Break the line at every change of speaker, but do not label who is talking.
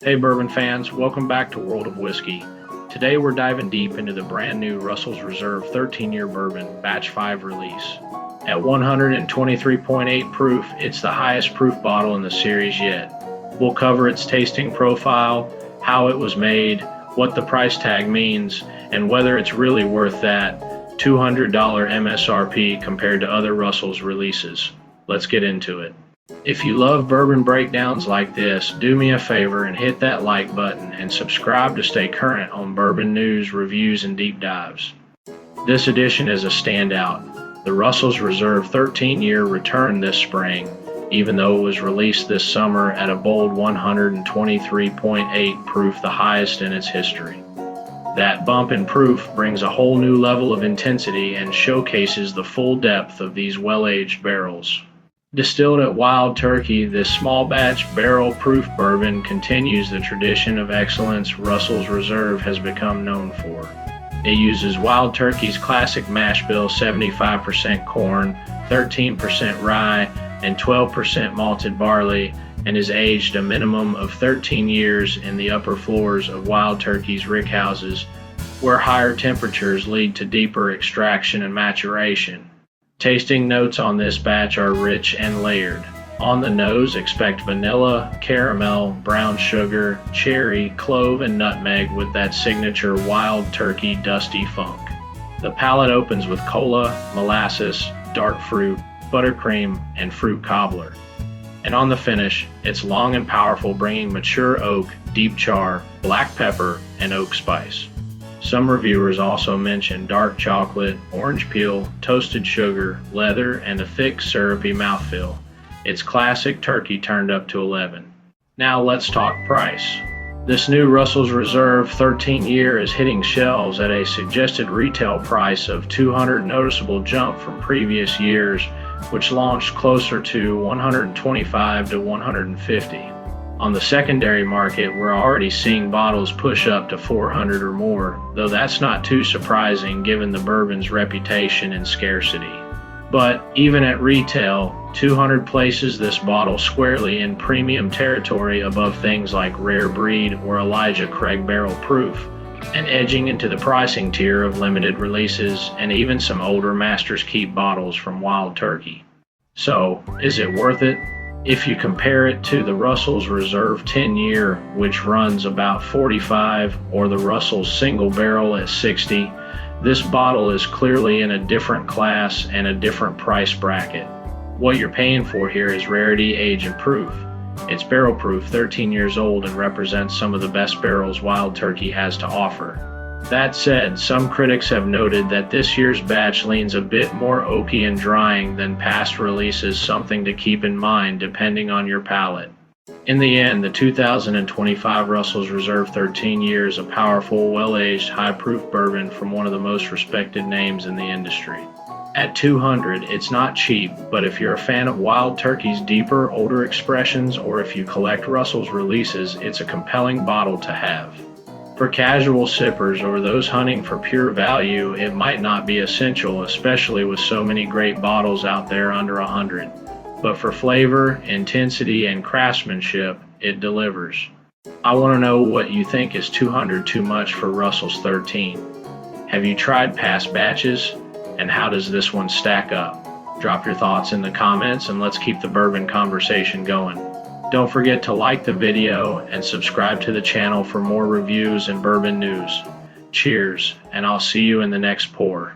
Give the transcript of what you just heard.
Hey bourbon fans, welcome back to World of Whiskey. Today we're diving deep into the brand new Russell's Reserve 13-year bourbon Batch 5 release. At 123.8 proof, it's the highest proof bottle in the series yet. We'll cover its tasting profile, how it was made, what the price tag means, and whether it's really worth that $200 MSRP compared to other Russell's releases. Let's get into it. If you love bourbon breakdowns like this, do me a favor and hit that like button and subscribe to stay current on bourbon news, reviews, and deep dives. This edition is a standout. The Russell's Reserve 13-year returned this spring, even though it was released this summer at a bold 123.8 proof, the highest in its history. That bump in proof brings a whole new level of intensity and showcases the full depth of these well-aged barrels. Distilled at Wild Turkey, this small batch barrel-proof bourbon continues the tradition of excellence Russell's Reserve has become known for. It uses Wild Turkey's classic mash bill, 75% corn, 13% rye, and 12% malted barley, and is aged a minimum of 13 years in the upper floors of Wild Turkey's rickhouses, where higher temperatures lead to deeper extraction and maturation. Tasting notes on this batch are rich and layered. On the nose, expect vanilla, caramel, brown sugar, cherry, clove, and nutmeg with that signature Wild Turkey dusty funk. The palate opens with cola, molasses, dark fruit, buttercream, and fruit cobbler. And on the finish, it's long and powerful, bringing mature oak, deep char, black pepper, and oak spice. Some reviewers also mention dark chocolate, orange peel, toasted sugar, leather, and a thick, syrupy mouthfeel. It's classic turkey turned up to 11. Now let's talk price. This new Russell's Reserve 13-year is hitting shelves at a suggested retail price of $200, noticeable jump from previous years, which launched closer to $125 to $150. On the secondary market, we're already seeing bottles push up to $400 or more, though that's not too surprising given the bourbon's reputation and scarcity. But even at retail, $200 places this bottle squarely in premium territory above things like Rare Breed or Elijah Craig Barrel Proof, and edging into the pricing tier of limited releases and even some older Master's Keep bottles from Wild Turkey. So, is it worth it? If you compare it to the Russell's Reserve 10-year, which runs about $45, or the Russell's single barrel at $60, this bottle is clearly in a different class and a different price bracket. What you're paying for here is rarity, age, and proof. It's barrel proof, 13 years old, and represents some of the best barrels Wild Turkey has to offer. That said, some critics have noted that this year's batch leans a bit more oaky and drying than past releases, something to keep in mind depending on your palate. In the end, the 2025 Russell's Reserve 13-year is a powerful, well-aged, high-proof bourbon from one of the most respected names in the industry. At $200, it's not cheap, but if you're a fan of Wild Turkey's deeper, older expressions, or if you collect Russell's releases, it's a compelling bottle to have. For casual sippers or those hunting for pure value, it might not be essential, especially with so many great bottles out there under $100. But for flavor, intensity, and craftsmanship, it delivers. I want to know what you think. Is $200 too much for Russell's 13? Have you tried past batches? And how does this one stack up? Drop your thoughts in the comments and let's keep the bourbon conversation going. Don't forget to like the video and subscribe to the channel for more reviews and bourbon news. Cheers, and I'll see you in the next pour.